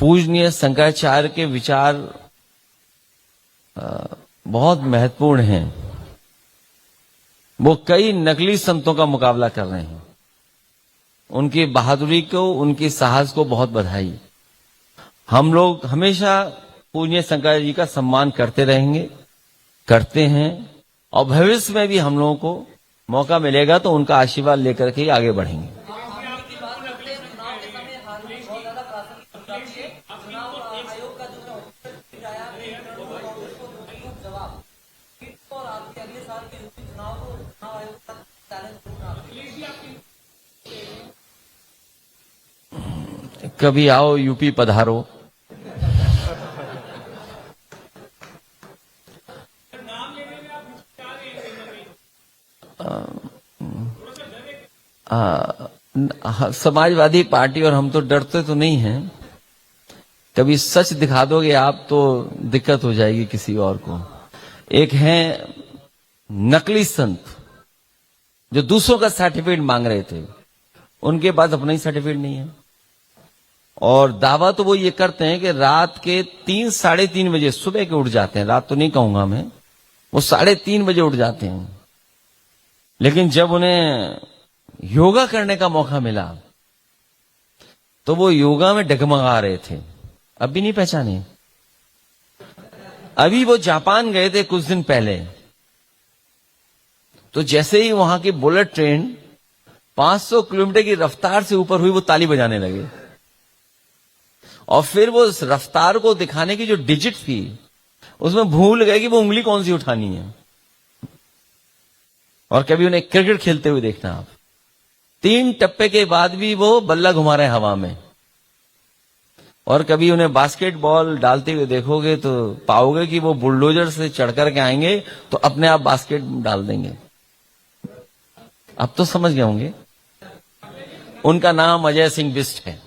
पूजनीय शंकराचार्य के विचार बहुत महत्वपूर्ण हैं। वो कई नकली संतों का मुकाबला कर रहे हैं। उनकी बहादुरी को, उनकी साहस को बहुत बधाई। हम लोग हमेशा पूजनीय शंकराचार्य जी का सम्मान करते रहेंगे, करते हैं, और भविष्य में भी हम लोगों को मौका मिलेगा तो उनका आशीर्वाद लेकर के ही आगे बढ़ेंगे। कभी आओ यूपी पधारो। समाजवादी पार्टी और हम तो डरते तो नहीं हैं। कभी सच दिखा दोगे आप तो दिक्कत हो जाएगी किसी और को। एक है नकली संत जो दूसरों का सर्टिफिकेट मांग रहे थे, उनके पास अपना ही सर्टिफिकेट नहीं है, और दावा तो वो ये करते हैं कि रात के 3-3:30 बजे सुबह के उठ जाते हैं। रात तो नहीं कहूंगा मैं, वो 3:30 बजे उठ जाते हैं। लेकिन जब उन्हें योगा करने का मौका मिला तो वो योगा में डगमगा रहे थे। अब भी नहीं पहचाने। अभी वो जापान गए थे कुछ दिन पहले, तो जैसे ही वहां की बुलेट ट्रेन 500 किलोमीटर की रफ्तार से ऊपर हुई, वो ताली बजाने लगे। और फिर वो उस रफ्तार को दिखाने की जो डिजिट थी, उसमें भूल गए कि वो उंगली कौन सी उठानी है। और कभी उन्हें क्रिकेट खेलते हुए देखना आप, 3 टप्पे के बाद भी वो बल्ला घुमा रहे हैं हवा में। और कभी उन्हें बास्केटबॉल डालते हुए देखोगे तो पाओगे कि वो बुलडोजर से चढ़ करके आएंगे तो अपने आप बास्केट डाल देंगे। अब तो समझ गए होंगे। उनका नाम अजय सिंह बिष्ट है।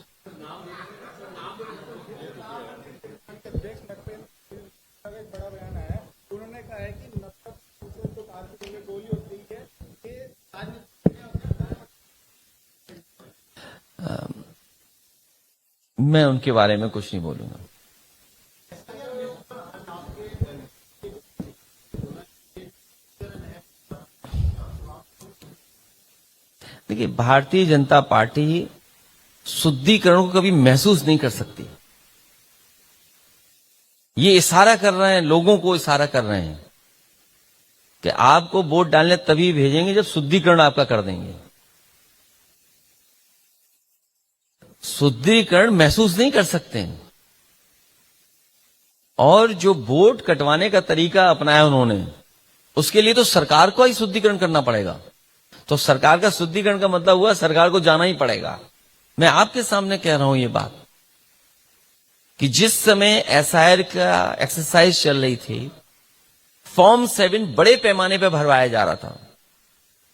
मैं उनके बारे में कुछ नहीं बोलूंगा। देखिए, भारतीय जनता पार्टी शुद्धिकरण को कभी महसूस नहीं कर सकती। ये इशारा कर रहे हैं, लोगों को इशारा कर रहे हैं कि आपको वोट डालने तभी भेजेंगे जब शुद्धिकरण आपका कर देंगे। शुद्धिकरण महसूस नहीं कर सकते हैं। और जो वोट कटवाने का तरीका अपनाया उन्होंने, उसके लिए तो सरकार को ही शुद्धिकरण करना पड़ेगा। तो सरकार का शुद्धिकरण का मतलब हुआ सरकार को जाना ही पड़ेगा। मैं आपके सामने कह रहा हूं ये बात कि जिस समय एसआईआर का एक्सरसाइज चल रही थी, फॉर्म 7 बड़े पैमाने पर भरवाया जा रहा था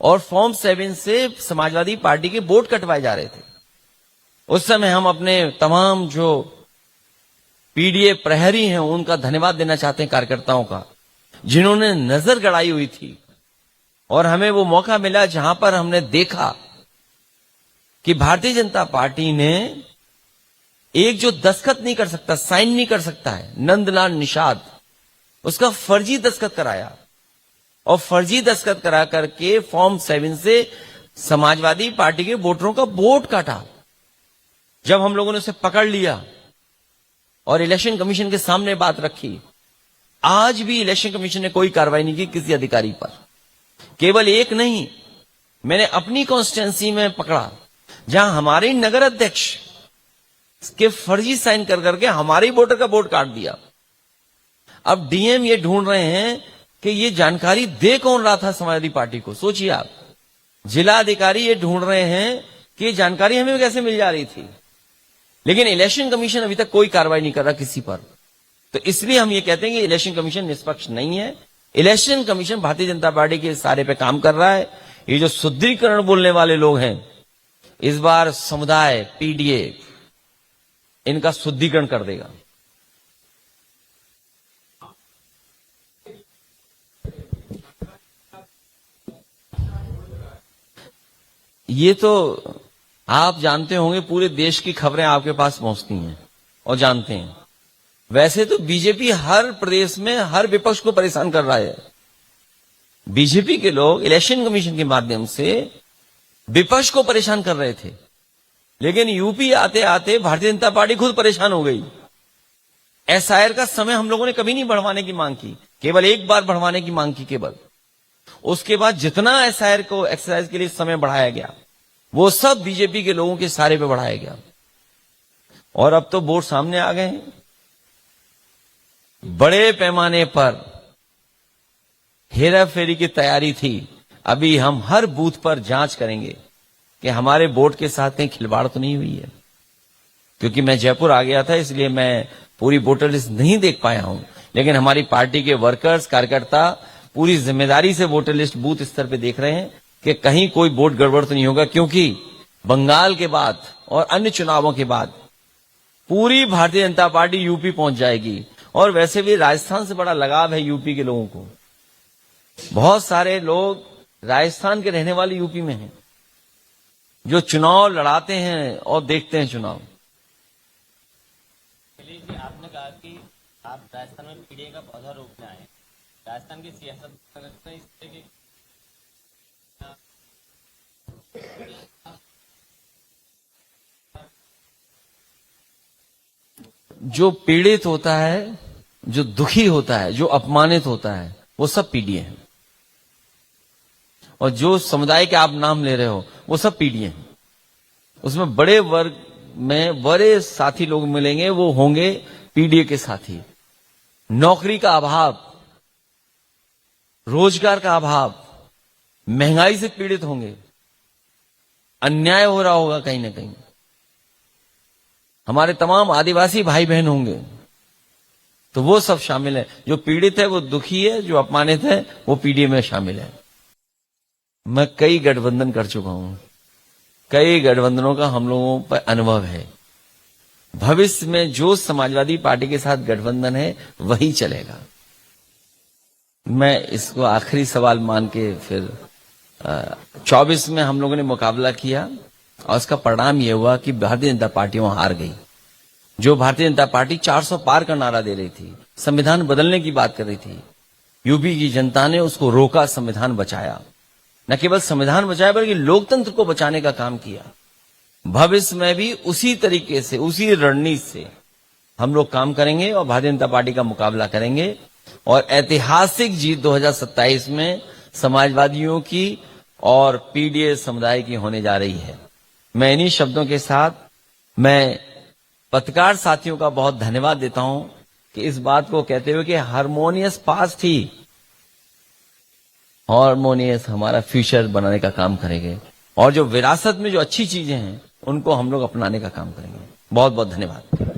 और फॉर्म 7 से समाजवादी पार्टी के वोट कटवाए जा रहे थे। उस समय हम अपने तमाम जो पीडीए प्रहरी हैं उनका धन्यवाद देना चाहते हैं, कार्यकर्ताओं का, जिन्होंने नजर गड़ाई हुई थी। और हमें वो मौका मिला जहां पर हमने देखा कि भारतीय जनता पार्टी ने एक जो दस्तखत नहीं कर सकता, साइन नहीं कर सकता है, नंदलाल निषाद, उसका फर्जी दस्तखत कराया। और फर्जी दस्तखत करा करके फॉर्म 7 से समाजवादी पार्टी के वोटरों का वोट काटा। जब हम लोगों ने उसे पकड़ लिया और इलेक्शन कमीशन के सामने बात रखी, आज भी इलेक्शन कमीशन ने कोई कार्रवाई नहीं की किसी अधिकारी पर। केवल एक नहीं, मैंने अपनी कॉन्स्टिट्यूंसी में पकड़ा जहां हमारे नगर अध्यक्ष के फर्जी साइन कर करके हमारे वोटर का वोट काट दिया। अब डीएम ये ढूंढ रहे हैं कि ये जानकारी दे कौन रहा था समाजवादी पार्टी को। सोचिए आप, जिला अधिकारी ये ढूंढ रहे हैं कि ये जानकारी हमें कैसे मिल जा रही थी। लेकिन इलेक्शन कमीशन अभी तक कोई कार्रवाई नहीं कर रहा किसी पर। तो इसलिए हम ये कहते हैं कि इलेक्शन कमीशन निष्पक्ष नहीं है। Election commission Bharatiya Janata party के सारे पे काम कर रहा है। ये जो शुद्धिकरण बोलने वाले लोग हैं, इस बार समुदाय, पीडीए इनका शुद्धिकरण कर देगा। ये तो आप जानते होंगे, पूरे देश की खबरें आपके पास पहुंचती हैं। और जानते हैं। वैसे तो बीजेपी हर प्रदेश में हर विपक्ष को परेशान कर रहा है। बीजेपी के लोग इलेक्शन कमीशन के माध्यम से विपक्ष को परेशान कर रहे थे, लेकिन यूपी आते आते भारतीय जनता पार्टी खुद परेशान हो गई। एसआईआर का समय हम लोगों ने कभी नहीं बढ़वाने की मांग की, केवल एक बार बढ़वाने की मांग की केवल। उसके बाद जितना एसआईआर को एक्सरसाइज के लिए समय बढ़ाया गया, वो सब बीजेपी के लोगों के सारे पे बढ़ाया गया। और अब तो वोट सामने आ गए हैं। बड़े पैमाने पर हेरा फेरी की तैयारी थी। अभी हम हर बूथ पर जांच करेंगे कि हमारे वोट के साथ कहीं खिलवाड़ तो नहीं हुई है। क्योंकि मैं जयपुर आ गया था, इसलिए मैं पूरी वोटर लिस्ट नहीं देख पाया हूं, लेकिन हमारी पार्टी के वर्कर्स, कार्यकर्ता पूरी जिम्मेदारी से वोटर लिस्ट बूथ स्तर पे देख रहे हैं कि कहीं कोई वोट गड़बड़ तो नहीं होगा। क्योंकि बंगाल के बाद और अन्य चुनावों के बाद पूरी भारतीय जनता पार्टी यूपी पहुंच जाएगी। और वैसे भी राजस्थान से बड़ा लगाव है यूपी के लोगों को। बहुत सारे लोग राजस्थान के रहने वाले यूपी में हैं, जो चुनाव लड़ाते हैं और देखते हैं चुनाव। आपने कहा कि आप राजस्थान में पीडीए का पौधा रोपने आए। राजस्थान की सियासत में इस तरह की जो पीड़ित होता है, जो दुखी होता है, जो अपमानित होता है, वो सब पीडीए हैं। और जो समुदाय के आप नाम ले रहे हो, वो सब पीडीए हैं। उसमें बड़े वर्ग में बड़े साथी लोग मिलेंगे, वो होंगे पीडीए के साथी। नौकरी का अभाव, रोजगार का अभाव, महंगाई से पीड़ित होंगे, अन्याय हो रहा होगा कहीं ना कहीं। हमारे तमाम आदिवासी भाई बहन होंगे, तो वो सब शामिल है। जो पीड़ित है वो दुखी है, जो अपमानित है वो पीडीए में शामिल है। मैं कई गठबंधन कर चुका हूं, कई गठबंधनों का हम लोगों पर अनुभव है। भविष्य में जो समाजवादी पार्टी के साथ गठबंधन है वही चलेगा। मैं इसको आखिरी सवाल मान के फिर 24 में हम लोगों ने मुकाबला किया और उसका परिणाम यह हुआ कि भारतीय जनता पार्टी वहां हार गई। जो भारतीय जनता पार्टी 400 पार का नारा दे रही थी, संविधान बदलने की बात कर रही थी, यूपी की जनता ने उसको रोका, संविधान बचाया। न केवल संविधान बचाया बल्कि लोकतंत्र को बचाने का काम किया। भविष्य में भी उसी तरीके से, उसी रणनीति से हम लोग काम करेंगे और भारतीय जनता पार्टी का मुकाबला करेंगे। और ऐतिहासिक जीत 2027 में समाजवादियों की और पीडीए समुदाय की होने जा रही है। मैं इन्हीं शब्दों के साथ मैं पत्रकार साथियों का बहुत धन्यवाद देता हूं कि इस बात को कहते हुए कि हारमोनियस पास थी, हारमोनियस हमारा फ्यूचर बनाने का काम करेंगे। और जो विरासत में जो अच्छी चीजें हैं उनको हम लोग अपनाने का काम करेंगे। बहुत बहुत धन्यवाद।